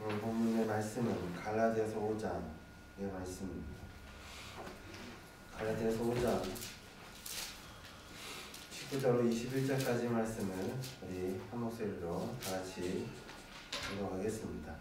오늘 본문의 말씀은 갈라디아서 5장의 말씀입니다. 갈라디아서 5장 19절로 21절까지 말씀을 우리 한 목소리로 다 같이 읽어가겠습니다.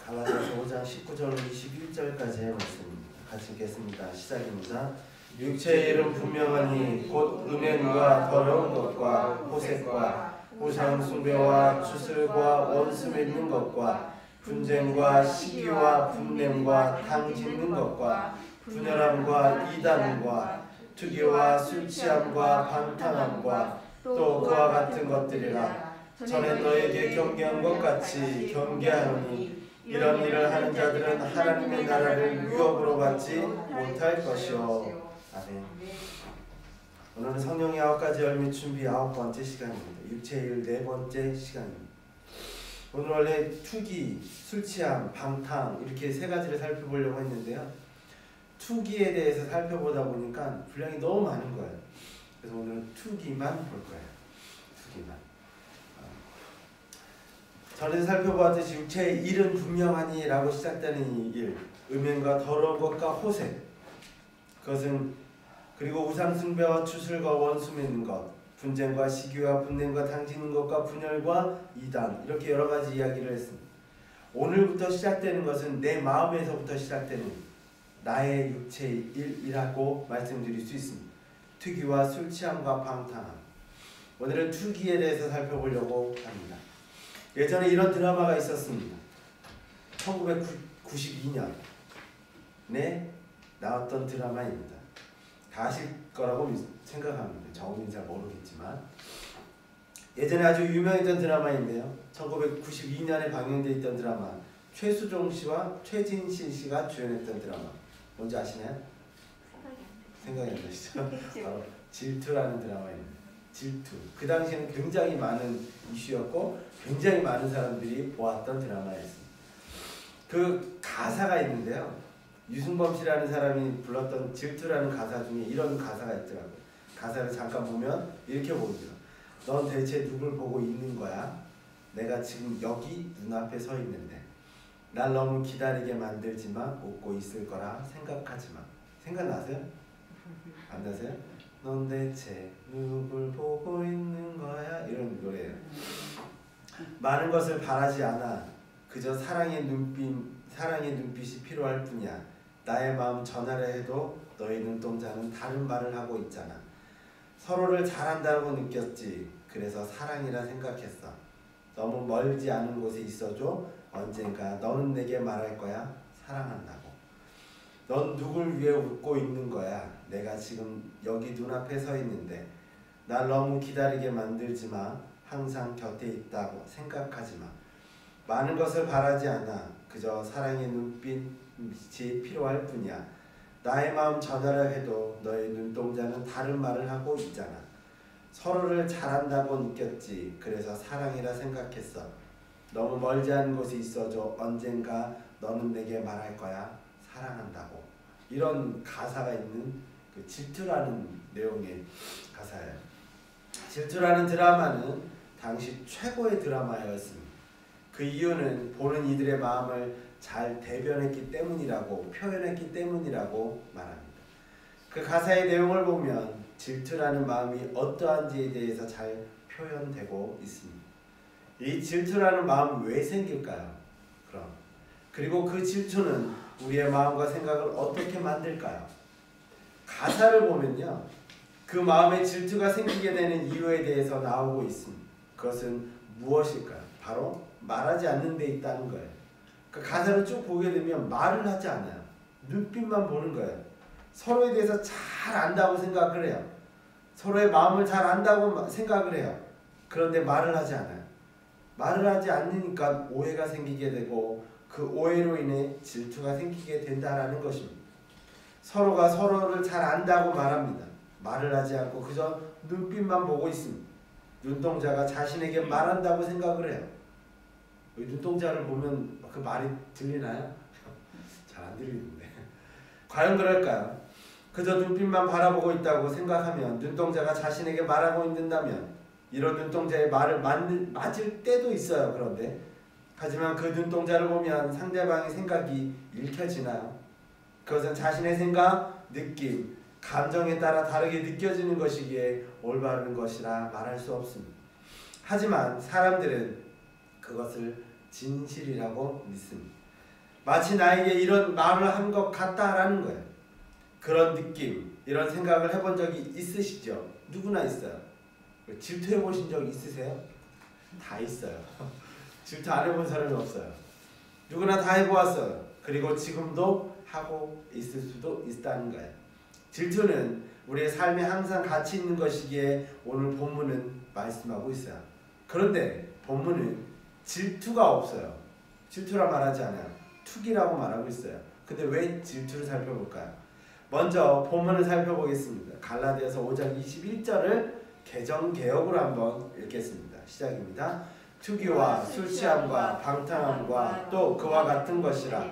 갈라디아서 5장 19절로 21절까지의 말씀입니다. 같이 읽겠습니다. 시작입니다. 육체의 일은 분명하니 곧 음행과 더러운 것과 호색과 우상 숭배와 추슬과 원수 맺는 것과 분쟁과 시기와 분냄과 당 짓는 것과 분열함과 이단과 투기와 술 취함과 방탕함과 또 그와 같은 것들이라. 전에 너에게 경계한 것 같이 경계하노니 이런 일을 하는 자들은 하나님의 나라를 위협으로 받지 못할 것이요. 아멘. 오늘은 성령의 9가지 열매 준비 9번째 시간입니다. 육체의 일 4번째 시간입니다. 오늘 원래 투기, 술 취함, 방탕 이렇게 3가지를 살펴보려고 했는데요. 투기에 대해서 살펴보다 보니까 분량이 너무 많은 거예요. 그래서 오늘은 투기만 볼 거예요. 투기만. 전에도 살펴보았듯이 육체의 일은 분명하니 라고 시작되는 이 일, 음행과 더러운 것과 호색, 그것은 그리고 우상숭배와 추술과 원수 맺는 것, 분쟁과 시기와 분냄과 당짓는 것과 분열과 이단, 이렇게 여러 가지 이야기를 했습니다. 오늘부터 시작되는 것은 내 마음에서부터 시작되는 나의 육체의 일이라고 말씀드릴 수 있습니다. 투기와 술 취함과 방탕함. 오늘은 투기에 대해서 살펴보려고 합니다. 예전에 이런 드라마가 있었습니다. 1992년에 나왔던 드라마입니다. 다 아실 거라고 생각합니다. 정의는 잘 모르겠지만 예전에 아주 유명했던 드라마인데요. 1992년에 방영되어 있던 드라마, 최수종 씨와 최진실 씨가 주연했던 드라마 뭔지 아시나요? 생각이 안 나시죠? 바로 질투라는 드라마입니다. 질투. 그 당시에는 굉장히 많은 이슈였고 굉장히 많은 사람들이 보았던 드라마였습니다. 그 가사가 있는데요. 유승범 씨라는 사람이 불렀던 질투라는 가사 중에 이런 가사가 있더라고요. 가사를 잠깐 보면 이렇게 보이죠. 넌 대체 누굴 보고 있는 거야? 내가 지금 여기 눈앞에 서 있는데 날 너무 기다리게 만들지 마. 웃고 있을 거라 생각하지 마. 생각나세요? 안 나세요? 넌 대체 누굴 보고 있는 거야? 이런 노래예요. 많은 것을 바라지 않아. 그저 사랑의 눈빛이 필요할 뿐이야. 나의 마음 전하려 해도 너의 눈동자는 다른 말을 하고 있잖아. 서로를 잘한다고 느꼈지. 그래서 사랑이라 생각했어. 너무 멀지 않은 곳에 있어줘. 언젠가 너는 내게 말할 거야. 사랑한다고. 넌 누굴 위해 웃고 있는 거야. 내가 지금 여기 눈앞에 서 있는데 날 너무 기다리게 만들지 마. 항상 곁에 있다고 생각하지 마. 많은 것을 바라지 않아. 그저 사랑의 눈빛이 필요할 뿐이야. 나의 마음 전하려 해도 너의 눈동자는 다른 말을 하고 있잖아. 서로를 잘한다고 느꼈지. 그래서 사랑이라 생각했어. 너무 멀지 않은 곳에 있어줘. 언젠가 너는 내게 말할 거야. 사랑한다고. 이런 가사가 있는 그 질투라는 내용의 가사예요. 질투라는 드라마는 당시 최고의 드라마였습니다. 그 이유는 보는 이들의 마음을 잘 대변했기 때문이라고, 표현했기 때문이라고 말합니다. 그 가사의 내용을 보면 질투라는 마음이 어떠한지에 대해서 잘 표현되고 있습니다. 이 질투라는 마음은 왜 생길까요? 그리고 그 질투는 우리의 마음과 생각을 어떻게 만들까요? 가사를 보면요, 그 마음에 질투가 생기게 되는 이유에 대해서 나오고 있습니다. 그것은 무엇일까요? 바로 말하지 않는 데 있다는 거예요. 그 가사를 쭉 보게 되면 말을 하지 않아요. 눈빛만 보는 거예요. 서로에 대해서 잘 안다고 생각을 해요. 서로의 마음을 잘 안다고 생각을 해요. 그런데 말을 하지 않아요. 말을 하지 않으니까 오해가 생기게 되고 그 오해로 인해 질투가 생기게 된다라는 것입니다. 서로가 서로를 잘 안다고 말합니다. 말을 하지 않고 그저 눈빛만 보고 있습니다. 눈동자가 자신에게 말한다고 생각을 해요. 눈동자를 보면 그 말이 들리나요? 잘 안 들리는데. 과연 그럴까요? 그저 눈빛만 바라보고 있다고 생각하면, 눈동자가 자신에게 말하고 있는다면 이런 눈동자의 말을 맞을 때도 있어요. 그런데 하지만 그 눈동자를 보면 상대방의 생각이 읽혀지나요? 그것은 자신의 생각, 느낌, 감정에 따라 다르게 느껴지는 것이기에 올바른 것이라 말할 수 없습니다. 하지만 사람들은 그것을 진실이라고 믿습니다. 마치 나에게 이런 말을 한 것 같다라는 거예요. 그런 느낌, 이런 생각을 해본 적이 있으시죠? 누구나 있어요. 질투해 보신 적 있으세요? 다 있어요. 질투 안 해본 사람이 없어요. 누구나 다 해보았어요. 그리고 지금도 하고 있을 수도 있다는 거예요. 질투는 우리의 삶에 항상 같이 있는 것이기에 오늘 본문은 말씀하고 있어요. 그런데 본문은 질투가 없어요. 질투라 말하지 않아요. 투기라고 말하고 있어요. 근데 왜 질투를 살펴볼까요? 먼저 본문을 살펴보겠습니다. 갈라디아서 5장 21절을 개정개역으로 한번 읽겠습니다. 시작입니다. 투기와 술취함과 방탕함과 또 그와 같은 것이라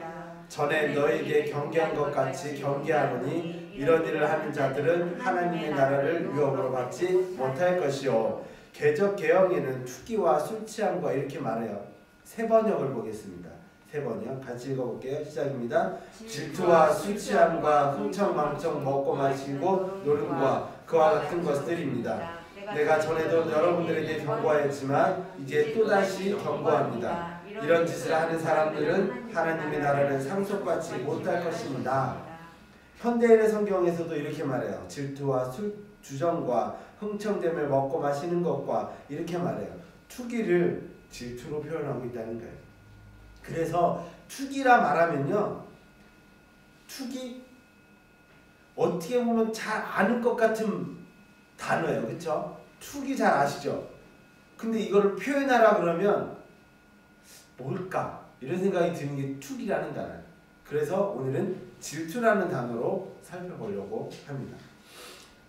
전에 너에게 경계한 것 같이 경계하노니 이런 일을 하는 자들은 하나님의 나라를 유업으로 받지 못할 것이요. 개정개역에는 투기와 술취함과 이렇게 말해요. 세 번역을 보겠습니다. 세 번역 같이 읽어볼게요. 시작입니다. 질투와 술취함과 흥청망청 먹고 마시고 노름과 그와 같은 것들입니다. 내가 전에도 여러분들에게 경고하였지만 이제 또다시 경고합니다. 이런 짓을 하는 사람들은 하나님의 나라를 상속받지 못할 것입니다. 현대인의 성경에서도 이렇게 말해요. 질투와 술, 주정과 흥청됨을 먹고 마시는 것과 이렇게 말해요. 투기를 질투로 표현하고 있다는 거예요. 그래서 투기라 말하면요. 투기 어떻게 보면 잘 아는 것 같은 단어예요. 그렇죠? 투기 잘 아시죠? 근데 이거를 표현하라 그러면 뭘까? 이런 생각이 드는 게 투기라는 단어예요. 그래서 오늘은 질투라는 단어로 살펴보려고 합니다.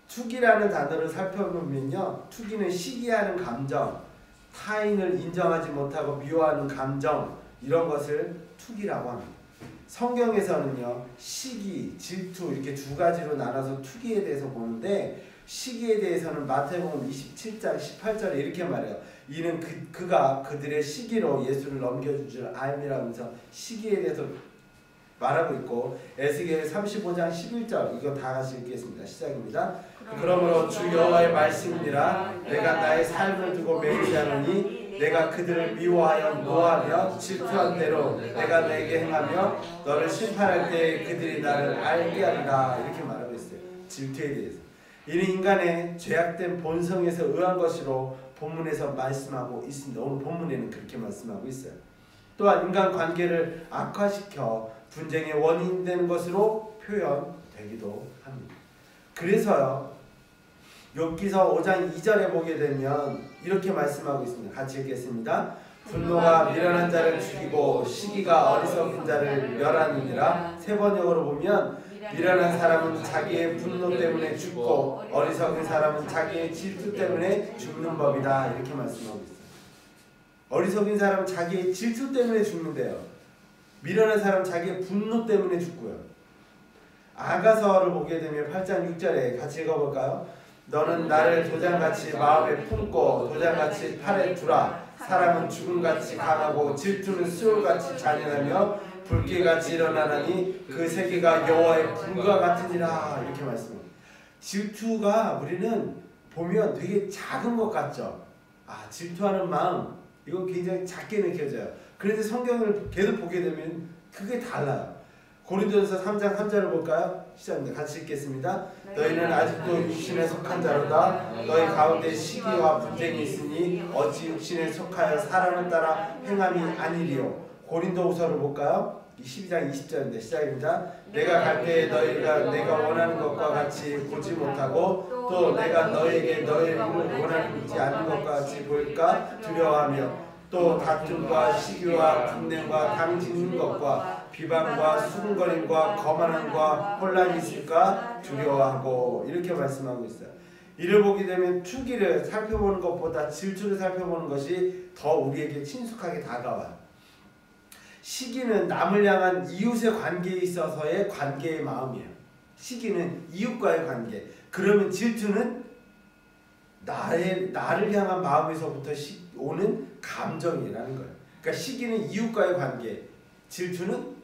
투기라는 단어를 살펴보면요. 투기는 시기하는 감정, 타인을 인정하지 못하고 미워하는 감정, 이런 것을 투기라고 합니다. 성경에서는요. 시기, 질투 이렇게 두 가지로 나눠서 투기에 대해서 보는데 시기에 대해서는 마태복음 27장 18절에 이렇게 말해요. 이는 그가 그들의 시기로 예수를 넘겨줄 줄 알미라면서 시기에 대해서 말하고 있고 에스겔 35장 11절 이거 다 같이 읽겠습니다. 시작입니다. 그러므로 주 여호와의 말씀이니라 내가 나의 삶을 두고 매이지 않으니 내가 그들을 미워하여 노하며 질투한 대로 내가 내게 행하며 너를 심판할 때 그들이 나를 알게 하리라 이렇게 말하고 있어요. 질투에 대해서. 이는 인간의 죄악된 본성에서 의한 것으로 본문에서 말씀하고 있습니다. 오늘 본문에는 그렇게 말씀하고 있어요. 또한 인간 관계를 악화시켜 분쟁의 원인이 되는 것으로 표현되기도 합니다. 그래서요. 욥기서 5장 2절에 보게 되면 이렇게 말씀하고 있습니다. 같이 읽겠습니다. 분노가 미련한 자를 죽이고 시기가 어리석은 자를 멸하느니라. 세 번역으로 보면 미련한 사람은 자기의 분노 때문에 죽고 어리석은 사람은 자기의 질투 때문에 죽는 법이다. 이렇게 말씀하고 있어요. 어리석은 사람은 자기의 질투 때문에 죽는데요. 미련한 사람은 자기의 분노 때문에 죽고요. 아가서를 보게 되면 8장 6절에 같이 읽어볼까요? 너는 나를 도장같이 마음에 품고 도장같이 팔에 두라. 사람은 죽음같이 강하고 질투는 수월같이 잔인하며 불길같이 일어나나니 그 세계가 여호와의 불과 같으니라. 이렇게 말씀합니다. 질투가 우리는 보면 되게 작은 것 같죠. 질투하는 마음 이거 굉장히 작게 느껴져요. 그런데 성경을 계속 보게 되면 그게 달라요. 고린도전서 3장 3절을 볼까요? 시작합니다. 같이 읽겠습니다. 너희는 아직도 육신에 속한 자로다. 너희 가운데 시기와 분쟁이 있으니 어찌 육신에 속하여 사람을 따라 행함이 아니리요. 고린도후서를 볼까요? 12장 20절인데 시작입니다. 내가 갈 때에 너희가 내가 원하는 것과 같이 보지 못하고 또 내가 너에게 너희를 원하지 않는 것과 같이 보일까 두려워하며 또 다툼과 시기와 분냄과 당짓는 것과 비방과 수군거림과 거만함과 혼란이 있을까 두려워하고 이렇게 말씀하고 있어요. 이를 보게 되면 투기를 살펴보는 것보다 질투를 살펴보는 것이 더 우리에게 친숙하게 다가와요. 시기는 남을 향한 이웃의 관계에 있어서의 관계의 마음이에요. 시기는 이웃과의 관계. 그러면 질투는 나를 향한 마음에서부터 오는 감정이라는 거예요. 그러니까 시기는 이웃과의 관계, 질투는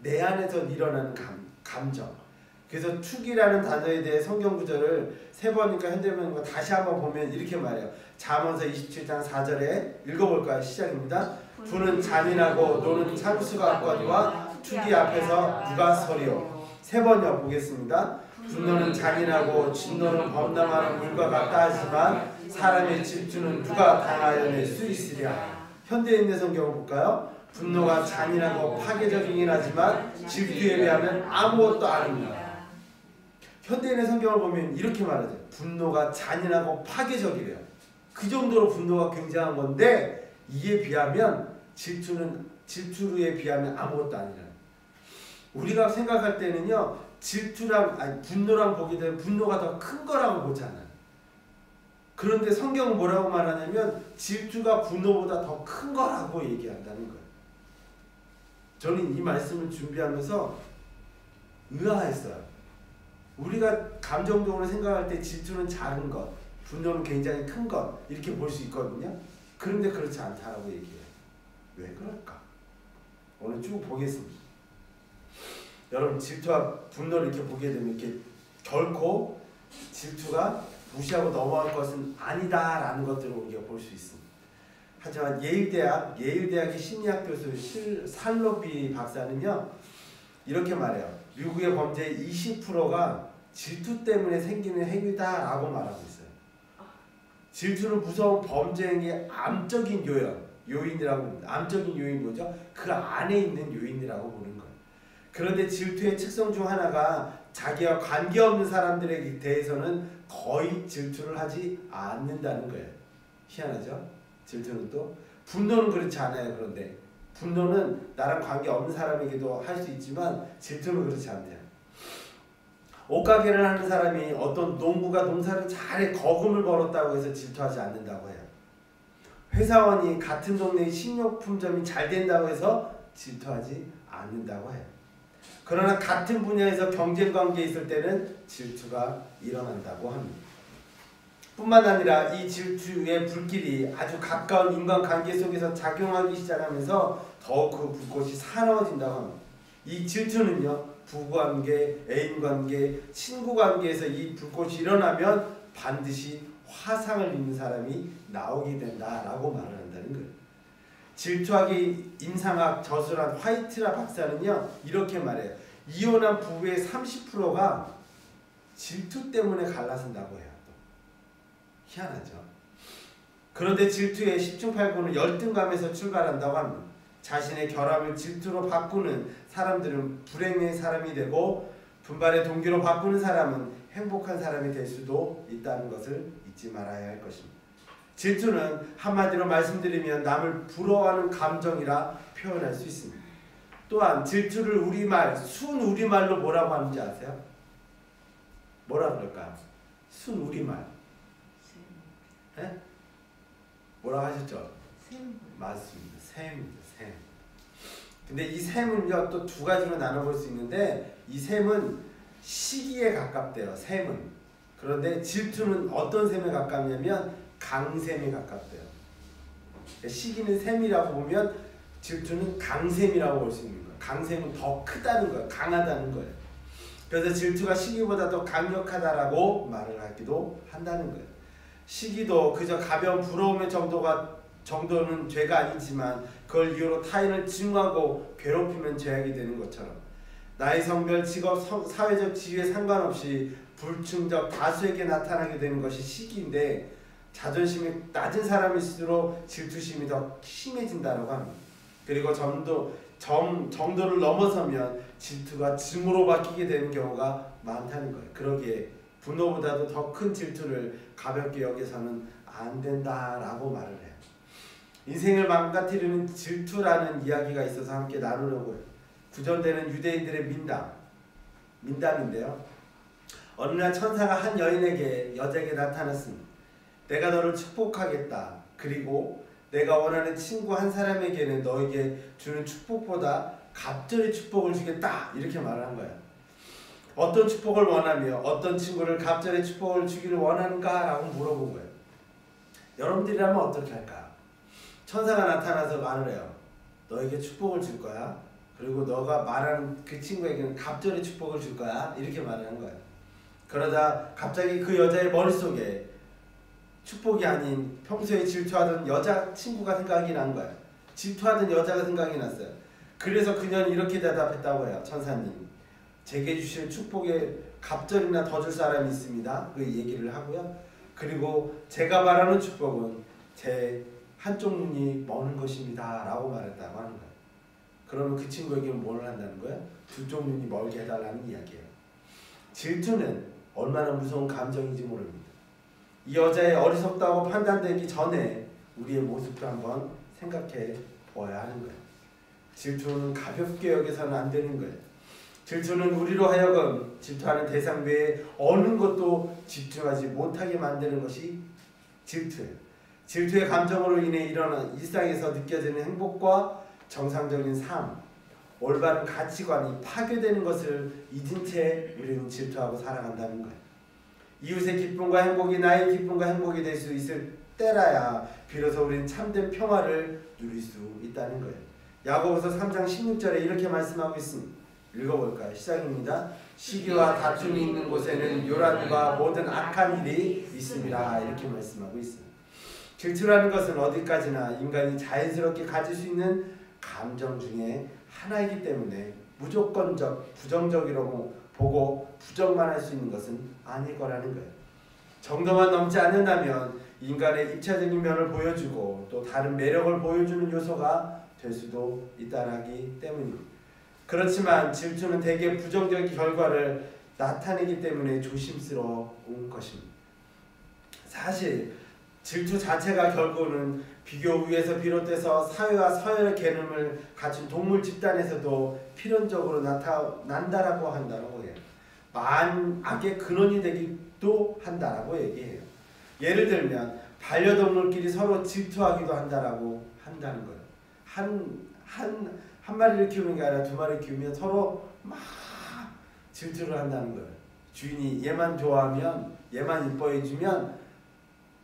내 안에서 일어나는 감정. 그래서 투기라는 단어에 대해 성경 구절을 세 번이니까 현대문과 다시 한번 보면 이렇게 말해요. 잠언서 27장 4절에 읽어볼까요? 시작입니다. 부는 잔인하고 노는 참수가 없거니와 투기 앞에서 누가 서리요. 세 번요 보겠습니다. 분노는 잔인하고 진노는 범람하는 물과 같다 하지만 사람의 질투는 누가 당하여낼 수 있으랴. 현대에 있는 성경을 볼까요? 분노가 잔인하고 파괴적이긴 하지만 질투에 비하면 아무것도 아닙니다. 현대인의 성경을 보면 이렇게 말하죠. 분노가 잔인하고 파괴적이래요. 그 정도로 분노가 굉장한 건데 이에 비하면 질투에 비하면 아무것도 아니라. 우리가 생각할 때는요. 분노랑 보게 되면 분노가 더 큰 거라고 보잖아요. 그런데 성경은 뭐라고 말하냐면 질투가 분노보다 더 큰 거라고 얘기한다는 거예요. 저는 이 말씀을 준비하면서 의아했어요. 우리가 감정적으로 생각할 때 질투는 작은 것, 분노는 굉장히 큰 것 이렇게 볼 수 있거든요. 그런데 그렇지 않다라고 얘기해요. 왜 그럴까? 오늘 쭉 보겠습니다. 여러분 질투와 분노를 이렇게 보게 되면 이렇게 결코 질투가 무시하고 넘어갈 것은 아니다라는 것들을 우리가 볼 수 있습니다. 하지만 예일대학의 심리학 교수 살로비 박사는요 이렇게 말해요. 미국의 범죄의 20%가 질투 때문에 생기는 행위다라고 말하고 있어요. 질투는 무서운 범죄 행위의 암적인 요인이라고 합니다. 암적인 요인이 뭐죠? 그 안에 있는 요인이라고 보는 거예요. 그런데 질투의 특성 중 하나가 자기와 관계없는 사람들에 대해서는 거의 질투를 하지 않는다는 거예요. 희한하죠? 질투는 또 분노는 그렇지 않아요. 그런데 분노는 나랑 관계없는 사람에게도 할 수 있지만 질투는 그렇지 않대요. 옷가게를 하는 사람이 어떤 농부가 농사를 잘해 거금을 벌었다고 해서 질투하지 않는다고 해요. 회사원이 같은 동네의 식료품점이 잘 된다고 해서 질투하지 않는다고 해요. 그러나 같은 분야에서 경쟁관계에 있을 때는 질투가 일어난다고 합니다. 뿐만 아니라 이 질투의 불길이 아주 가까운 인간관계 속에서 작용하기 시작하면서 더욱 그 불꽃이 사나워진다고 합니다. 이 질투는요. 부부관계, 애인관계, 친구관계에서 이 불꽃이 일어나면 반드시 화상을 입는 사람이 나오게 된다라고 말을 한다는 거예요. 질투하기 임상학 저술한 화이트라 박사는요. 이렇게 말해요. 이혼한 부부의 30%가 질투 때문에 갈라선다고 해요. 희한하죠. 그런데 질투의 10중 8구는 열등감에서 출발한다고 합니다. 자신의 결함을 질투로 바꾸는 사람들은 불행의 사람이 되고 분발의 동기로 바꾸는 사람은 행복한 사람이 될 수도 있다는 것을 잊지 말아야 할 것입니다. 질투는 한마디로 말씀드리면 남을 부러워하는 감정이라 표현할 수 있습니다. 또한 질투를 순우리말로 뭐라고 하는지 아세요? 뭐라 그럴까요? 순우리말. 네? 뭐라고 하셨죠? 맞습니다. 셈입니다. 셈. 근데 이 셈은요 또 두 가지로 나눠볼 수 있는데 이 셈은 시기에 가깝대요. 셈은. 그런데 질투는 어떤 셈에 가깝냐면 강셈에 가깝대요. 시기는 셈이라고 보면 질투는 강셈이라고 볼 수 있는 거예요. 강셈은 더 크다는 거예요. 강하다는 거예요. 그래서 질투가 시기보다 더 강력하다라고 말을 하기도 한다는 거예요. 시기도 그저 가벼운 부러움의 정도는 죄가 아니지만 그걸 이유로 타인을 증오하고 괴롭히면 죄악이 되는 것처럼 나이, 성별, 직업, 사회적 지위에 상관없이 불충적 다수에게 나타나게 되는 것이 시기인데 자존심이 낮은 사람일수록 질투심이 더 심해진다고 합니다. 그리고 정도를 넘어서면 질투가 증오로 바뀌게 되는 경우가 많다는 거예요. 그러기에 분노보다도 더 큰 질투를 가볍게 여겨서는 안 된다라고 말을 해요. 인생을 망가뜨리는 질투라는 이야기가 있어서 함께 나누려고 해요. 구전되는 유대인들의 민담인데요. 어느 날 천사가 한 여자에게 나타났습니다. 내가 너를 축복하겠다. 그리고 내가 원하는 친구 한 사람에게는 너에게 주는 축복보다 갑절의 축복을 주겠다. 이렇게 말을 한 거예요. 어떤 축복을 원하며 어떤 친구를 갑절의 축복을 주기를 원하는가? 라고 물어본 거예요. 여러분들이라면 어떻게 할까요? 천사가 나타나서 말을 해요. 너에게 축복을 줄 거야. 그리고 너가 말하는 그 친구에게는 갑절의 축복을 줄 거야. 이렇게 말하는 거야. 그러다 갑자기 그 여자의 머릿속에 축복이 아닌 평소에 질투하던 여자 친구가 생각이 난 거야. 질투하던 여자가 생각이 났어요. 그래서 그녀는 이렇게 대답했다고 해요. 천사님, 제게 주실 축복에 갑절이나 더 줄 사람이 있습니다. 그 얘기를 하고요. 그리고 제가 말하는 축복은 제 한쪽 눈이 머는 것입니다. 라고 말했다고 하는 거예요. 그러면 그 친구에게는 뭘 한다는 거예요? 두 쪽 눈이 멀게 해달라는 이야기예요. 질투는 얼마나 무서운 감정인지 모릅니다. 이 여자의 어리석다고 판단되기 전에 우리의 모습도 한번 생각해 보아야 하는 거예요. 질투는 가볍게 여겨서는 안 되는 거예요. 질투는 우리로 하여금 질투하는 대상 외에 어느 것도 집중하지 못하게 만드는 것이 질투예요. 질투의 감정으로 인해 일어나는 일상에서 느껴지는 행복과 정상적인 삶, 올바른 가치관이 파괴되는 것을 잊은 채 우리는 질투하고 살아간다는 거예요. 이웃의 기쁨과 행복이 나의 기쁨과 행복이 될 수 있을 때라야 비로소 우리는 참된 평화를 누릴 수 있다는 거예요. 야고보서 3장 16절에 이렇게 말씀하고 있습니다. 읽어볼까요? 시작입니다. 시기와 다툼이 있는 곳에는 요란과 모든 악한 일이 있습니다. 이렇게 말씀하고 있어요. 질투라는 것은 어디까지나 인간이 자연스럽게 가질 수 있는 감정 중에 하나이기 때문에 무조건적, 부정적이라고 보고 부정만 할 수 있는 것은 아닐 거라는 거예요. 정도만 넘지 않는다면 인간의 입체적인 면을 보여주고 또 다른 매력을 보여주는 요소가 될 수도 있다라기 때문입니다. 그렇지만 질투는 대개 부정적인 결과를 나타내기 때문에 조심스러운 것입니다. 사실 질투 자체가 결국은 비교 우위에서 비롯돼서 사회와 서열의 개념을 갖춘 동물 집단에서도 필연적으로 나타난다라고 한다고 해요. 만악의 근원이 되기도 한다라고 얘기해요. 예를 들면 반려동물끼리 서로 질투하기도 한다는 거예요. 한 마리를 키우는 게 아니라 두 마리를 키우면 서로 막 질투를 한다는 거예요. 주인이 얘만 좋아하면, 얘만 이뻐해주면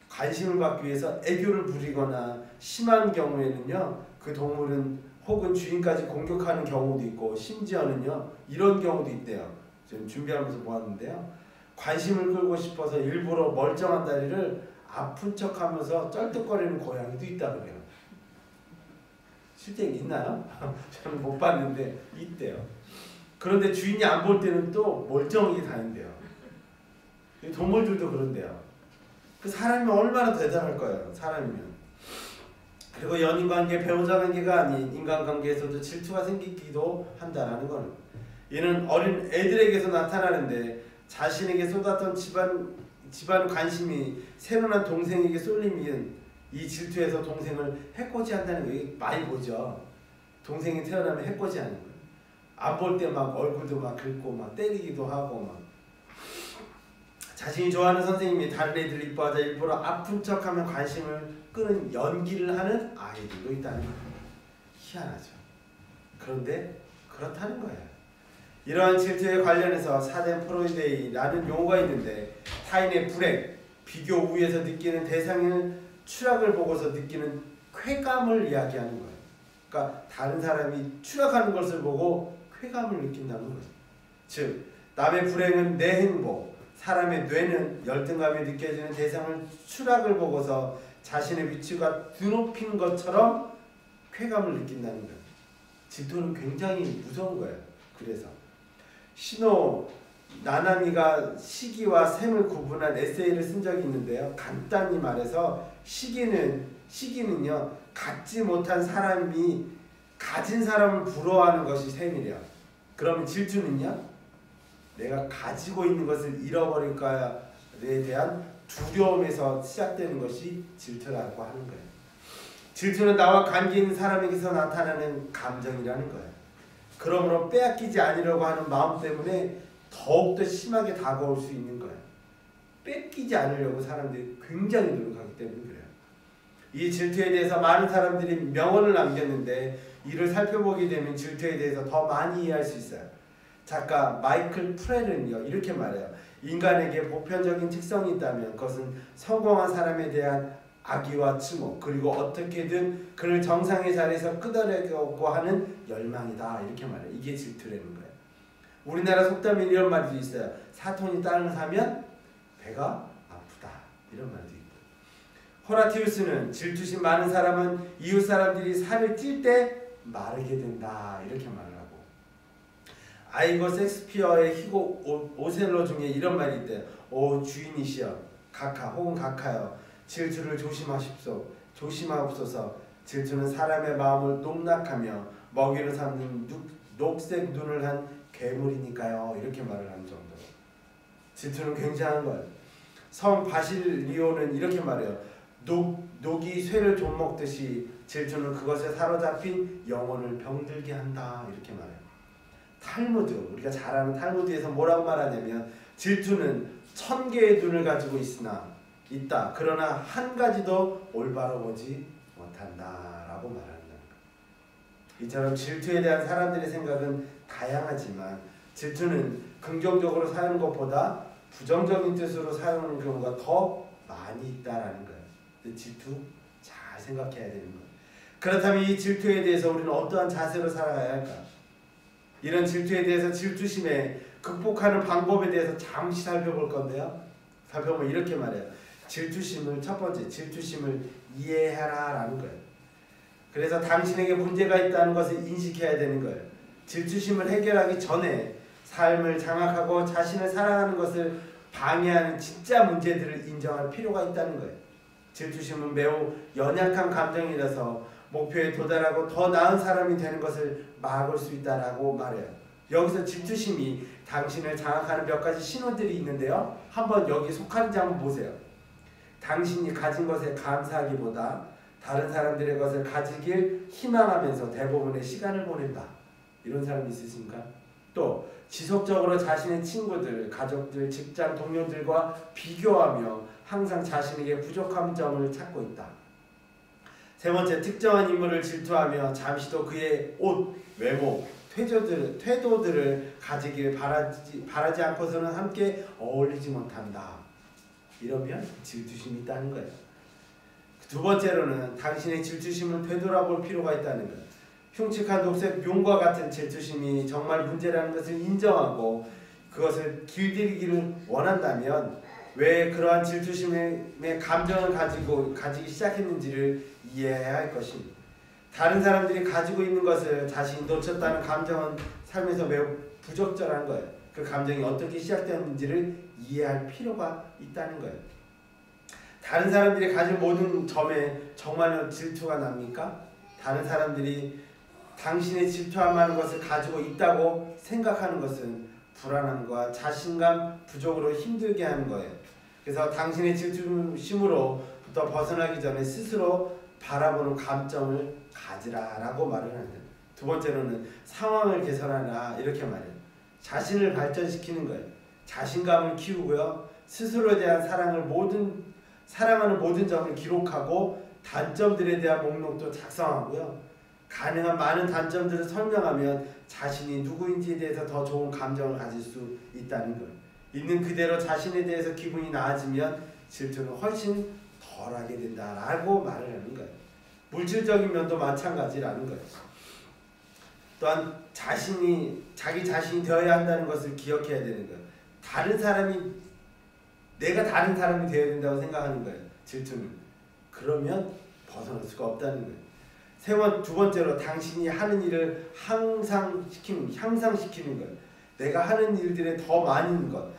관심을 받기 위해서 애교를 부리거나 심한 경우에는요, 그 동물은 혹은 주인까지 공격하는 경우도 있고 심지어는요 이런 경우도 있대요. 지금 준비하면서 보았는데요. 관심을 끌고 싶어서 일부러 멀쩡한 다리를 아픈 척하면서 쩔뚝거리는 고양이도 있다고 그래요. 실제 있나요? 저는 못 봤는데 있대요. 그런데 주인이 안 볼 때는 또 멀쩡하게 다닌대요. 동물들도 그런데요. 그 사람이면 얼마나 대단할 거예요. 사람이면. 그리고 연인관계, 배우자관계가 아닌 인간관계에서도 질투가 생기기도 한다는 거는, 이는 어린 애들에게서 나타나는데 자신에게 쏟았던 집안 관심이 새로 난 동생에게 쏠리면 이 질투에서 동생을 해코지한다는 거예요. 많이 보죠. 동생이 태어나면 해코지하는 거예요. 안 볼 때 막 얼굴도 막 긁고 막 때리기도 하고 막. 자신이 좋아하는 선생님이 다른 애들 이뻐하자 일부러 아픈 척하면 관심을 끄는 연기를 하는 아이들도 있다는 거예요. 희한하죠. 그런데 그렇다는 거예요. 이러한 질투에 관련해서 사덴 프로이데이라는 용어가 있는데, 타인의 불행, 비교 우위에서 느끼는 대상의 추락을 보고서 느끼는 쾌감을 이야기하는 거예요. 그러니까 다른 사람이 추락하는 것을 보고 쾌감을 느낀다는 거예요. 즉 남의 불행은 내 행복, 사람의 뇌는 열등감이 느껴지는 대상을 추락을 보고서 자신의 위치가 드높인 것처럼 쾌감을 느낀다는 거예요. 질투는 굉장히 무서운 거예요. 그래서 시노 나나미가 시기와 셈을 구분한 에세이를 쓴 적이 있는데요. 간단히 말해서 시기는요 갖지 못한 사람이 가진 사람을 부러워하는 것이 셈이래요. 그러면 질투는요, 내가 가지고 있는 것을 잃어버릴까에 대한 두려움에서 시작되는 것이 질투라고 하는 거예요. 질투는 나와 관계 있는 사람에게서 나타나는 감정이라는 거예요. 그러므로 빼앗기지 않으려고 하는 마음 때문에 더욱더 심하게 다가올 수 있는 거예요. 뺏기지 않으려고 사람들이 굉장히 노력하기 때문에 그래요. 이 질투에 대해서 많은 사람들이 명언을 남겼는데, 이를 살펴보게 되면 질투에 대해서 더 많이 이해할 수 있어요. 작가 마이클 프렐은요 이렇게 말해요. 인간에게 보편적인 특성이 있다면 그것은 성공한 사람에 대한 악의와 추모 그리고 어떻게든 그를 정상의 자리에서 끄덕이려고 하는 열망이다 이렇게 말해요. 이게 질투라는 거예요. 우리나라 속담에 이런 말도 있어요. 사돈이 땅을 사면 배가 아프다 이런 말도 있고. 호라티우스는 질투심 많은 사람은 이웃 사람들이 살을 찔 때 마르게 된다 이렇게 말을 하고, 아이거 섹스피어의 희곡 오셀로 중에 이런 말이 있대요. 오 주인이시여 각하 혹은 각하여 질투를 조심하옵소서. 질투는 사람의 마음을 농락하며 먹이로 삼는 녹색 눈을 한 괴물이니까요 이렇게 말을 하는 정도로 질투는 굉장한 거예요. 성 바실리오는 이렇게 말해요. 녹이 쇠를 좀먹듯이 질투는 그것에 사로잡힌 영혼을 병들게 한다 이렇게 말해요. 탈무드, 우리가 잘 아는 탈무드에서 뭐라고 말하냐면 질투는 1000개의 눈을 가지고 있다. 그러나 한 가지도 올바로 보지 못한다라고 말한다. 이처럼 질투에 대한 사람들의 생각은 다양하지만 질투는 긍정적으로 사용하는 것보다 부정적인 뜻으로 사용하는 경우가 더 많이 있다라는 거예요. 질투 잘 생각해야 되는 거예요. 그렇다면 이 질투에 대해서 우리는 어떠한 자세로 살아가야 할까? 이런 질투에 대해서 질투심에 극복하는 방법에 대해서 잠시 살펴볼 건데요. 살펴보면 이렇게 말해요. 질투심을 첫 번째 질투심을 이해하라라는 거예요. 그래서 당신에게 문제가 있다는 것을 인식해야 되는 거예요. 질투심을 해결하기 전에 삶을 장악하고 자신을 사랑하는 것을 방해하는 진짜 문제들을 인정할 필요가 있다는 거예요. 질투심은 매우 연약한 감정이라서 목표에 도달하고 더 나은 사람이 되는 것을 막을 수 있다라고 말해요. 여기서 질투심이 당신을 장악하는 몇 가지 신호들이 있는데요. 한번 여기 속하는지 한번 보세요. 당신이 가진 것에 감사하기보다 다른 사람들의 것을 가지길 희망하면서 대부분의 시간을 보낸다. 이런 사람이 있으십니까? 또 지속적으로 자신의 친구들, 가족들, 직장 동료들과 비교하며 항상 자신에게 부족한 점을 찾고 있다. 세 번째, 특정한 인물을 질투하며 잠시도 그의 옷, 외모, 태도들을 가지길 바라지 않고서는 함께 어울리지 못한다. 이러면 질투심이 있다는 거예요. 두 번째로는 당신의 질투심을 되돌아볼 필요가 있다는 거예요. 흉측한 녹색 용과 같은 질투심이 정말 문제라는 것을 인정하고 그것을 길들이기를 원한다면 왜 그러한 질투심의 감정을 가지기 시작했는지를 이해해야 할 것입니다. 다른 사람들이 가지고 있는 것을 자신이 놓쳤다는 감정은 삶에서 매우 부적절한 거예요. 그 감정이 어떻게 시작되었는지를 이해할 필요가 있다는 거예요. 다른 사람들이 가진 모든 점에 정말로 질투가 납니까? 다른 사람들이 당신의 질투할 만한 것을 가지고 있다고 생각하는 것은 불안함과 자신감 부족으로 힘들게 하는 거예요. 그래서 당신의 질투심으로부터 벗어나기 전에 스스로 바라보는 감점을 가지라라고 말을 하는데, 두 번째로는 상황을 개선하라 이렇게 말해요. 자신을 발전시키는 거예요. 자신감을 키우고요. 스스로에 대한 사랑하는 모든 점을 기록하고 단점들에 대한 목록도 작성하고요. 가능한 많은 단점들을 설명하면 자신이 누구인지에 대해서 더 좋은 감정을 가질 수 있다는 거예요. 있는 그대로 자신에 대해서 기분이 나아지면 질투는 훨씬 덜하게 된다라고 말을 하는 거예요. 물질적인 면도 마찬가지라는 거예요. 또한 자기 자신이 되어야 한다는 것을 기억해야 되는 거예요. 내가 다른 사람이 되어야 된다고 생각하는 거예요. 질투는. 그러면 벗어날 수가 없다는 거예요. 두 번째로 당신이 하는 일을 향상시키는 거예요. 내가 하는 일들에 더 많은 것,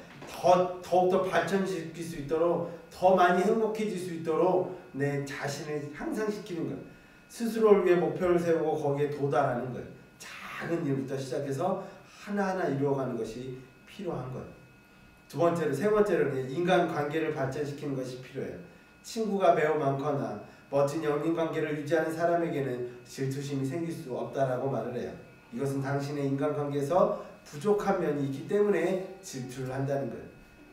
더욱더 발전시킬 수 있도록, 더 많이 행복해질 수 있도록 내 자신을 향상시키는 거예요. 스스로를 위해 목표를 세우고 거기에 도달하는 거예요. 작은 일부터 시작해서 하나하나 이루어가는 것이 필요한 거예요. 세 번째로는 인간관계를 발전시키는 것이 필요해요. 친구가 매우 많거나 멋진 연인관계를 유지하는 사람에게는 질투심이 생길 수 없다라고 말을 해요. 이것은 당신의 인간관계에서 부족한 면이 있기 때문에 질투를 한다는 거예요.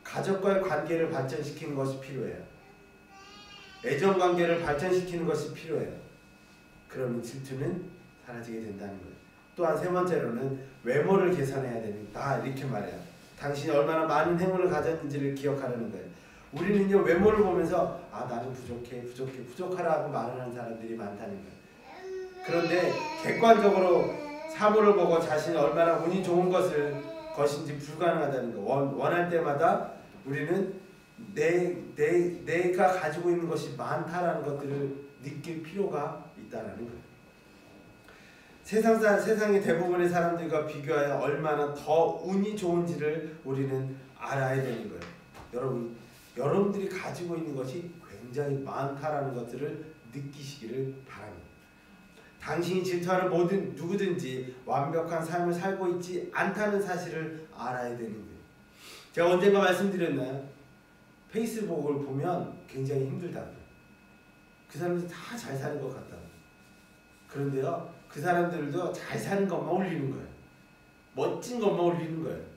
가족과의 관계를 발전시키는 것이 필요해요. 애정관계를 발전시키는 것이 필요해요. 그러면 질투는 사라지게 된다는 거예요. 또한 세 번째로는 외모를 개선해야 된다 이렇게 말해요. 당신이 얼마나 많은 행운을 가졌는지를 기억하라는 거예요. 우리는요 외모를 보면서 아 나는 부족하라고 말을 하는 사람들이 많다는 거예요. 그런데 객관적으로 사물을 보고 자신이 얼마나 운이 좋은 것인지 불가능하다는 거. 원할 때마다 우리는 내가 가지고 있는 것이 많다라는 것들을 느낄 필요가 있다는 거예요. 세상의 대부분의 사람들과 비교하여 얼마나 더 운이 좋은지를 우리는 알아야 되는 거예요. 여러분들이 가지고 있는 것이 굉장히 많다라는 것들을 느끼시기를 바랍니다. 당신이 질투하는 모든 누구든지 완벽한 삶을 살고 있지 않다는 사실을 알아야 되는 거예요. 제가 언젠가 말씀드렸나요? 페이스북을 보면 굉장히 힘들다고요. 그 사람들 다 잘 사는 것 같다고요. 그런데요, 그 사람들도 잘 사는 것만 올리는 거예요. 멋진 것만 올리는 거예요.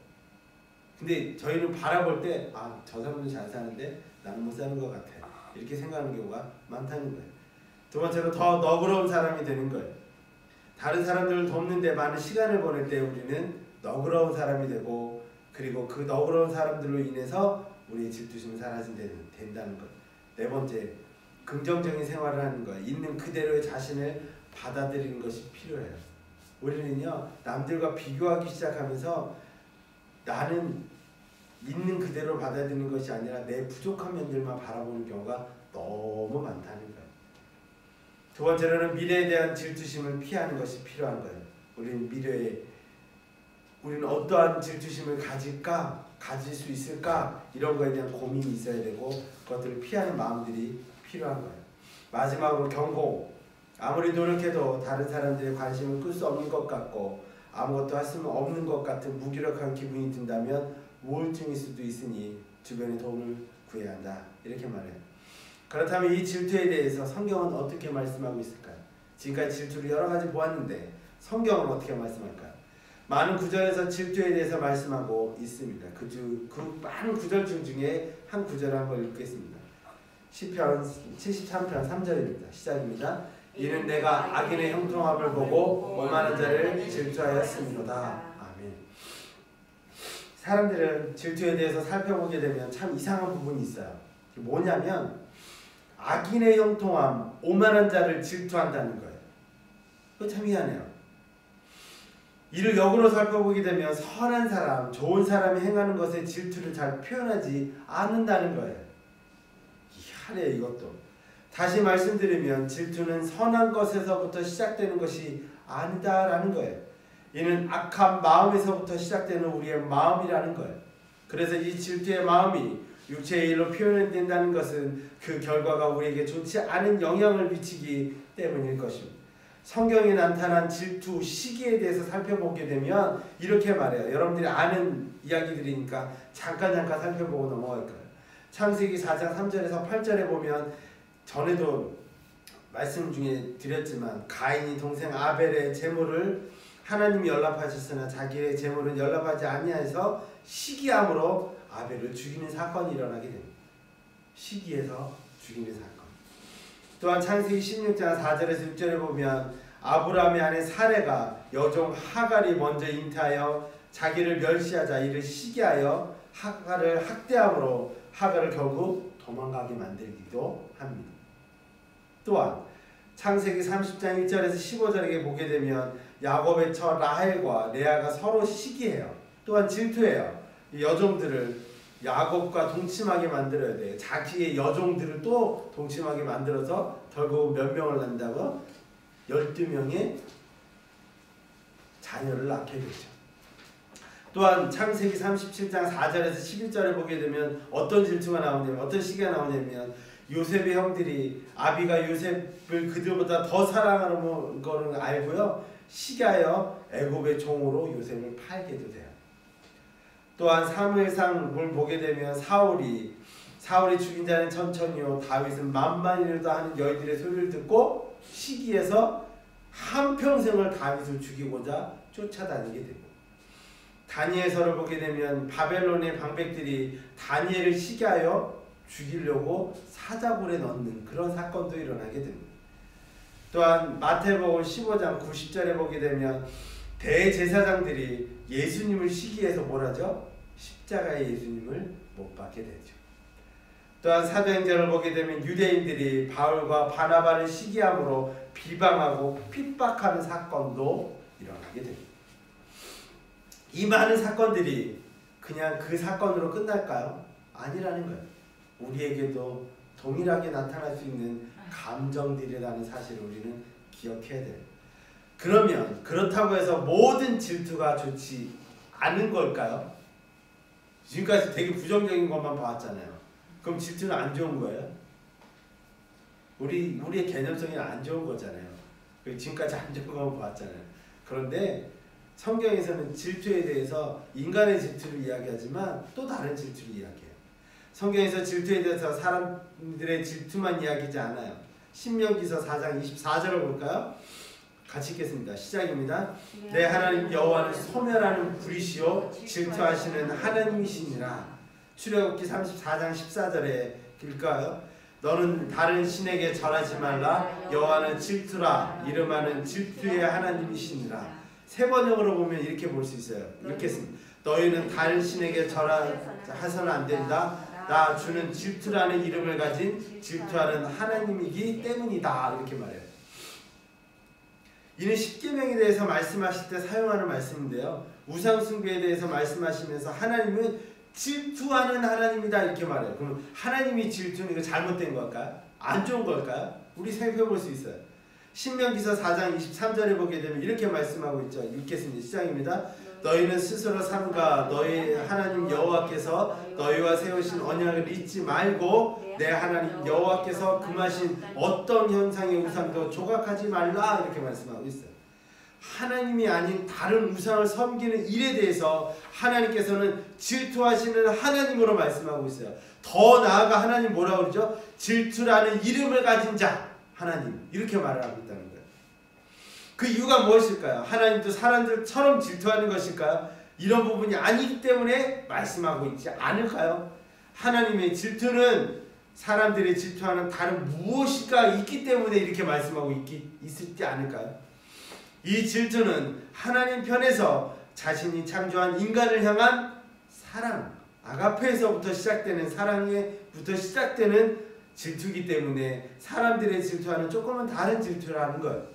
근데 저희는 바라볼 때 아, 저 사람은 잘 사는데 나는 못 사는 것 같아. 이렇게 생각하는 경우가 많다는 거예요. 두 번째로 더 너그러운 사람이 되는 거예요. 다른 사람들을 돕는 데 많은 시간을 보낼 때 우리는 너그러운 사람이 되고 그리고 그 너그러운 사람들로 인해서 우리의 질투심이 사라진다는 것. 네 번째, 긍정적인 생활을 하는 거예요. 있는 그대로의 자신을 받아들이는 것이 필요해요. 우리는요 남들과 비교하기 시작하면서 나는 있는 그대로 받아들이는 것이 아니라 내 부족한 면들만 바라보는 경우가 너무 많다는 거예요. 두 번째로는 미래에 대한 질투심을 피하는 것이 필요한 거예요. 우리는 어떠한 질투심을 가질 수 있을까? 이런 거에 대한 고민이 있어야 되고 그것들을 피하는 마음들이 필요한 거예요. 마지막으로 경고. 아무리 노력해도 다른 사람들의 관심을 끌 수 없는 것 같고 아무것도 할 수 없는 것 같은 무기력한 기분이 든다면 우울증일 수도 있으니 주변의 도움을 구해야 한다. 이렇게 말해요. 그렇다면 이 질투에 대해서 성경은 어떻게 말씀하고 있을까요? 지금까지 질투를 여러 가지 보았는데 성경은 어떻게 말씀할까요? 많은 구절에서 질투에 대해서 말씀하고 있습니다. 그 많은 구절 중에 한 구절을 한번 읽겠습니다. 시편 73편 3절입니다. 시작입니다. 이는 내가 악인의 형통함을 보고 오만한 자를 질투하였음이로다. 아멘. 사람들은 질투에 대해서 살펴보게 되면 참 이상한 부분이 있어요. 뭐냐면 악인의 형통함, 오만한 자를 질투한다는 거예요. 그거 참 희한해요. 이를 역으로 살펴보게 되면 선한 사람, 좋은 사람이 행하는 것에 질투를 잘 표현하지 않는다는 거예요. 희한해요, 이것도. 다시 말씀드리면 질투는 선한 것에서부터 시작되는 것이 아니다라는 거예요. 이는 악한 마음에서부터 시작되는 우리의 마음이라는 거예요. 그래서 이 질투의 마음이 육체의 일로 표현된다는 것은 그 결과가 우리에게 좋지 않은 영향을 미치기 때문일 것입니다. 성경에 나타난 질투 시기에 대해서 살펴보게 되면 이렇게 말해요. 여러분들이 아는 이야기들이니까 잠깐 살펴보고 넘어갈 거예요. 창세기 4장 3절에서 8절에 보면 전에도 말씀 중에 드렸지만 가인이 동생 아벨의 제물을 하나님이 연락하셨으나 자기의 제물은 연락하지 아니하여서 시기함으로 아벨을 죽이는 사건이 일어나게 됩니다. 시기에서 죽이는 사건. 또한 창세기 16장 4절에서 6절에 보면 아브라함의 아내 사레가 여종 하갈이 먼저 잉태하여 자기를 멸시하자 이를 시기하여 하갈을 학대함으로 하갈을 결국 도망가게 만들기도 합니다. 또한 창세기 30장 1절에서 15절에 보게 되면 야곱의 처 라헬과 레아가 서로 시기해요. 또한 질투해요. 이 여종들을 야곱과 동침하게 만들어야 돼요. 자기의 여종들을 또 동침하게 만들어서 결국 몇 명을 낳는다고? 12명의 자녀를 낳게 되죠. 또한 창세기 37장 4절에서 11절에 보게 되면 어떤 질투가 나오냐면 어떤 시기가 나오냐면 요셉의 형들이 아비가 요셉을 그들보다 더 사랑하는 거는 알고요. 시기하여 애굽의 종으로 요셉을 팔게도 돼요. 또한 사무엘상을 보게 되면 사울이 죽인 자는 천천히요 다윗은 만만이라도 하는 여인들의 소리를 듣고 시기해서 한평생을 다윗을 죽이고자 쫓아다니게 되고 다니엘서를 보게 되면 바벨론의 방백들이 다니엘을 시기하여 죽이려고 사자굴에 넣는 그런 사건도 일어나게 됩니다. 또한 마태복음 15장 90절에 보게 되면 대제사장들이 예수님을 시기해서 뭐라죠? 십자가에 예수님을 못 박게 되죠. 또한 사도행전을 보게 되면 유대인들이 바울과 바나바를 시기함으로 비방하고 핍박하는 사건도 일어나게 됩니다. 이 많은 사건들이 그냥 그 사건으로 끝날까요? 아니라는 거예요. 우리에게도 동일하게 나타날 수 있는 감정들이라는 사실을 우리는 기억해야 돼요. 그러면 그렇다고 해서 모든 질투가 좋지 않은 걸까요? 지금까지 되게 부정적인 것만 봐왔잖아요. 그럼 질투는 안 좋은 거예요? 우리의 개념성이 안 좋은 거잖아요. 지금까지 안 좋은 것만 봐왔잖아요. 그런데 성경에서는 질투에 대해서 인간의 질투를 이야기하지만 또 다른 질투를 이야기해요. 성경에서 질투에 대해서 사람들의 질투만 이야기하지 않아요. 신명기서 4장 24절을 볼까요? 같이 읽겠습니다. 시작입니다. 내 하나님 여호와는 소멸하는 불이시요 질투하시는 하나님이시니라. 출애굽기 34장 14절에 읽까요? 너는 다른 신에게 절하지 말라. 여호와는 질투라. 이름하는 질투의 하나님이시니라. 세 번역으로 보면 이렇게 볼 수 있어요. 읽겠습니다. 너희는 다른 신에게 절하서는 안 된다. 나 주는 질투라는 이름을 가진 질투하는 하나님이기 때문이다. 이렇게 말해요. 이는 십계명에 대해서 말씀하실 때 사용하는 말씀인데요. 우상숭배에 대해서 말씀하시면서 하나님은 질투하는 하나님이다 이렇게 말해요. 그럼 하나님이 질투는 이거 잘못된 걸까요? 안 좋은 걸까요? 우리 생각해볼 수 있어요. 신명기서 4장 23절에 보게 되면 이렇게 말씀하고 있죠. 읽겠습니다. 시작입니다. 너희는 스스로 삼가 너희 하나님 여호와께서 너희와 세우신 언약을 잊지 말고 내 하나님 여호와께서 금하신 어떤 형상의 우상도 조각하지 말라 이렇게 말씀하고 있어요. 하나님이 아닌 다른 우상을 섬기는 일에 대해서 하나님께서는 질투하시는 하나님으로 말씀하고 있어요. 더 나아가 하나님 뭐라고 그러죠? 질투라는 이름을 가진 자 하나님 이렇게 말을 하고 있다는 거예요. 그 이유가 무엇일까요? 하나님도 사람들처럼 질투하는 것일까요? 이런 부분이 아니기 때문에 말씀하고 있지 않을까요? 하나님의 질투는 사람들이 질투하는 다른 무엇인가 있기 때문에 이렇게 말씀하고 있지 않을까요? 이 질투는 하나님 편에서 자신이 창조한 인간을 향한 사랑, 아가페에서부터 시작되는 사랑에부터 시작되는 질투이기 때문에 사람들의 질투와는 조금은 다른 질투라는 거예요.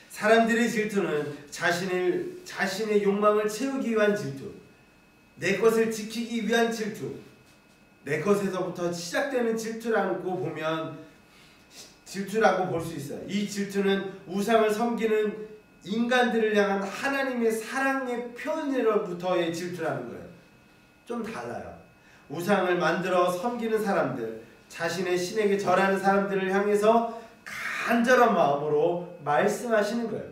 사람들의 질투는 자신의 욕망을 채우기 위한 질투, 내 것을 지키기 위한 질투, 내 것에서부터 시작되는 질투라고 보면 질투라고 볼 수 있어요. 이 질투는 우상을 섬기는 인간들을 향한 하나님의 사랑의 표현으로부터의 질투라는 거예요. 좀 달라요. 우상을 만들어 섬기는 사람들, 자신의 신에게 절하는 사람들을 향해서 간절한 마음으로 말씀하시는 거예요.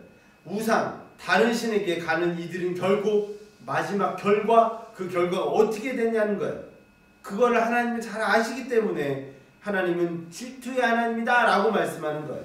우상, 다른 신에게 가는 이들은 결국 마지막 결과, 그 결과가 어떻게 되냐는 거예요. 그거를 하나님이 잘 아시기 때문에 하나님은 질투의 하나님이다 라고 말씀하는 거예요.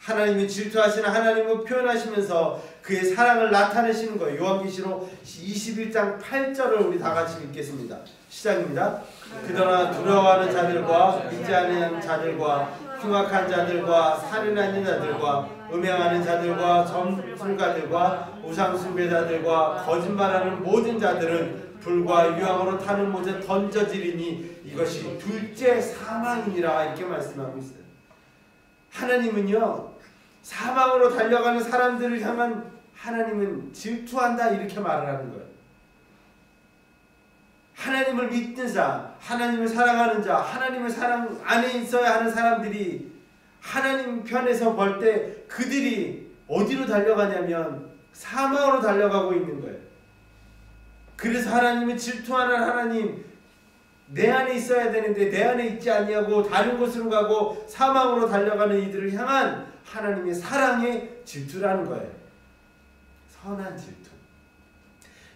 하나님은 질투하시는 하나님을 표현하시면서 그의 사랑을 나타내시는 거예요. 요한계시록 21장 8절을 우리 다 같이 읽겠습니다. 시작입니다. 그러나 두려워하는 자들과 믿지 않는 자들과 흉악한 자들과 살인하는 자들과 음행하는 자들과 점술가들과 우상숭배자들과 거짓말하는 모든 자들은 불과 유황으로 타는 못에 던져지리니 이것이 둘째 사망이니라 이렇게 말씀하고 있어요. 하나님은요 사망으로 달려가는 사람들을 향한 하나님은 질투한다 이렇게 말을 하는 거예요. 하나님을 믿는 자, 하나님을 사랑하는 자, 하나님의 사랑 안에 있어야 하는 사람들이 하나님 편에서 볼 때 그들이 어디로 달려가냐면 사망으로 달려가고 있는 거예요. 그래서 하나님은 질투하는 하나님, 내 안에 있어야 되는데 내 안에 있지 아니하고 다른 곳으로 가고 사망으로 달려가는 이들을 향한 하나님의 사랑의 질투라는 거예요. 선한 질투.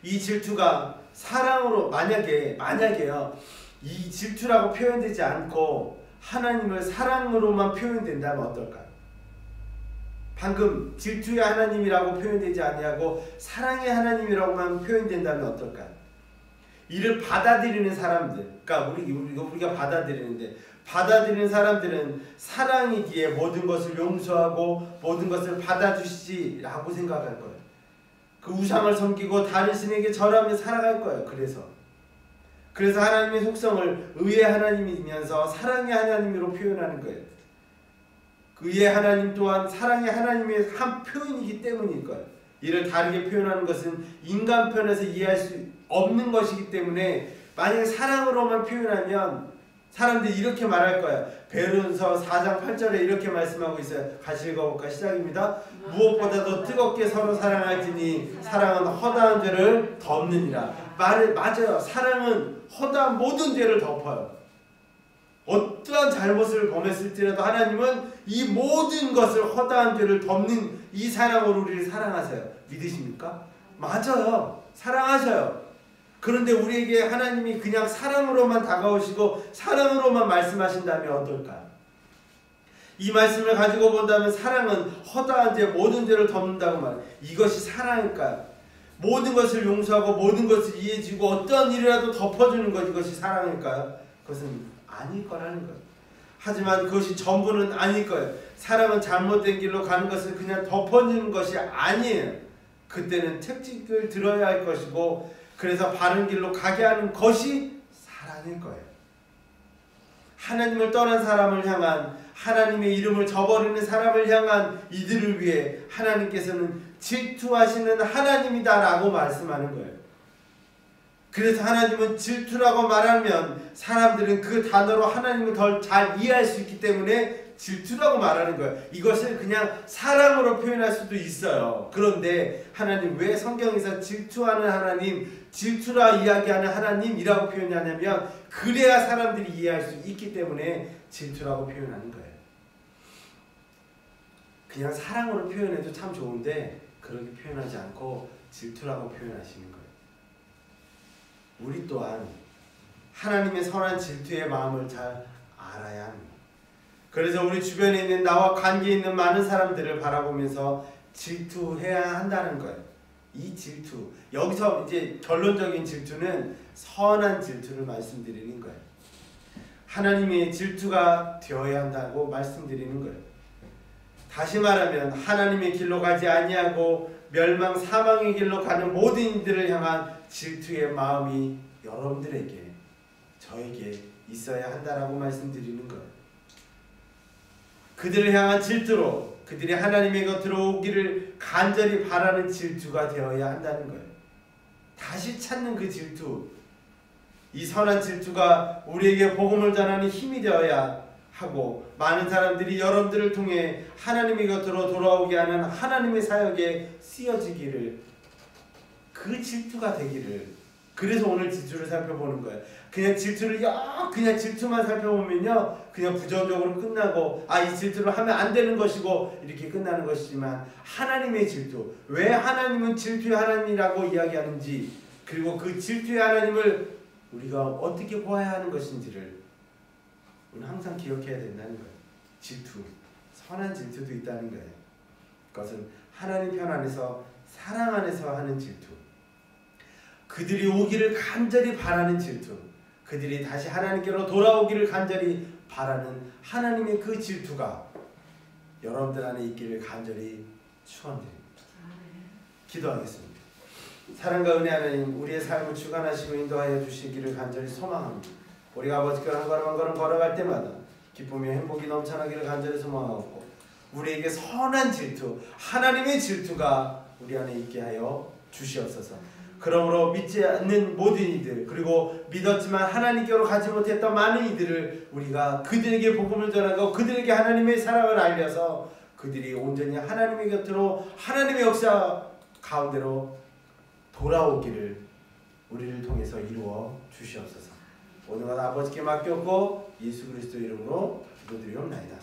이 질투가 사랑으로 만약에요 이 질투라고 표현되지 않고 하나님을 사랑으로만 표현된다면 어떨까요? 방금 질투의 하나님이라고 표현되지 아니하고 사랑의 하나님이라고만 표현된다면 어떨까요? 이를 받아들이는 사람들, 그러니까 우리가 받아들이는 사람들은 사랑이기에 모든 것을 용서하고 모든 것을 받아주시지라고 생각할 거예요. 그 우상을 섬기고 다른 신에게 절하며 살아갈 거예요. 그래서 하나님의 속성을 의의 하나님이면서 사랑의 하나님으로 표현하는 거예요. 의의 하나님 또한 사랑의 하나님의 한 표현이기 때문일 거예요. 이를 다르게 표현하는 것은 인간 편에서 이해할 수 없는 것이기 때문에 만약에 사랑으로만 표현하면 사람들이 이렇게 말할 거예요. 베드로전서 4장 8절에 이렇게 말씀하고 있어요. 같이 읽어볼까? 시작입니다. 무엇보다도 뜨겁게 서로 사랑할지니 사랑은 허다한 죄를 덮느니라. 맞아요. 사랑은 허다한 모든 죄를 덮어요. 어떠한 잘못을 범했을지라도 하나님은 이 모든 것을 허다한 죄를 덮는 이 사랑으로 우리를 사랑하세요. 믿으십니까? 맞아요. 사랑하셔요. 그런데 우리에게 하나님이 그냥 사랑으로만 다가오시고 사랑으로만 말씀하신다면 어떨까요? 이 말씀을 가지고 본다면 사랑은 허다한 죄, 모든 죄를 덮는다고 말해요. 이것이 사랑일까요? 모든 것을 용서하고 모든 것을 이해해주고 어떤 일이라도 덮어주는 것, 이것이 사랑일까요? 그것은 아닐 거라는 거예요. 하지만 그것이 전부는 아닐 거예요. 사랑은 잘못된 길로 가는 것을 그냥 덮어주는 것이 아니에요. 그때는 책찍을 들어야 할 것이고 그래서 바른 길로 가게 하는 것이 사랑일 거예요. 하나님을 떠난 사람을 향한, 하나님의 이름을 저버리는 사람을 향한 이들을 위해 하나님께서는 질투하시는 하나님이다라고 말씀하는 거예요. 그래서 하나님은 질투라고 말하면 사람들은 그 단어로 하나님을 더 잘 이해할 수 있기 때문에 질투라고 말하는 거예요. 이것을 그냥 사랑으로 표현할 수도 있어요. 그런데 하나님 왜 성경에서 질투하는 하나님, 질투라 이야기하는 하나님이라고 표현하냐면 그래야 사람들이 이해할 수 있기 때문에 질투라고 표현하는 거예요. 그냥 사랑으로 표현해도 참 좋은데 그렇게 표현하지 않고 질투라고 표현하시는 거예요. 우리 또한 하나님의 선한 질투의 마음을 잘 알아야 합니다. 그래서 우리 주변에 있는 나와 관계 있는 많은 사람들을 바라보면서 질투해야 한다는 거예요. 이 질투, 여기서 이제 결론적인 질투는 선한 질투를 말씀드리는 거예요. 하나님의 질투가 되어야 한다고 말씀드리는 거예요. 다시 말하면 하나님의 길로 가지 아니하고 멸망 사망의 길로 가는 모든 이들을 향한 질투의 마음이 여러분들에게, 저에게 있어야 한다라고 말씀드리는 거예요. 그들을 향한 질투로 그들이 하나님의 곁으로 오기를 간절히 바라는 질투가 되어야 한다는 거예요. 다시 찾는 그 질투, 이 선한 질투가 우리에게 복음을 전하는 힘이 되어야 하고 많은 사람들이 여러분들을 통해 하나님의 곁으로 돌아오게 하는 하나님의 사역에 쓰여지기를, 그 질투가 되기를. 그래서 오늘 질투를 살펴보는 거예요. 그냥 질투를 그냥 질투만 살펴보면요 그냥 부정적으로 끝나고 이 질투를 하면 안 되는 것이고 이렇게 끝나는 것이지만 하나님의 질투, 왜 하나님은 질투의 하나님이라고 이야기하는지, 그리고 그 질투의 하나님을 우리가 어떻게 보아야 하는 것인지를 우리는 항상 기억해야 된다는 거예요. 질투, 선한 질투도 있다는 거예요. 그것은 하나님 편 안에서 사랑 안에서 하는 질투, 그들이 오기를 간절히 바라는 질투, 그들이 다시 하나님께로 돌아오기를 간절히 바라는 하나님의 그 질투가 여러분들 안에 있기를 간절히 축원드립니다. 기도하겠습니다. 사랑과 은혜 하나님, 우리의 삶을 주관하시고 인도하여 주시기를 간절히 소망합니다. 우리가 아버지께 한 걸음 한 걸음 걸어갈 때마다 기쁨이 행복이 넘쳐나기를 간절히 소망하고 우리에게 선한 질투, 하나님의 질투가 우리 안에 있게 하여 주시옵소서. 그러므로 믿지 않는 모든 이들, 그리고 믿었지만 하나님께로 가지 못했던 많은 이들을 우리가 그들에게 복음을 전하고 그들에게 하나님의 사랑을 알려서 그들이 온전히 하나님의 곁으로 하나님의 역사 가운데로 돌아오기를 우리를 통해서 이루어 주시옵소서. 오늘은 아버지께 맡겼고 예수 그리스도 이름으로 기도드리옵나이다.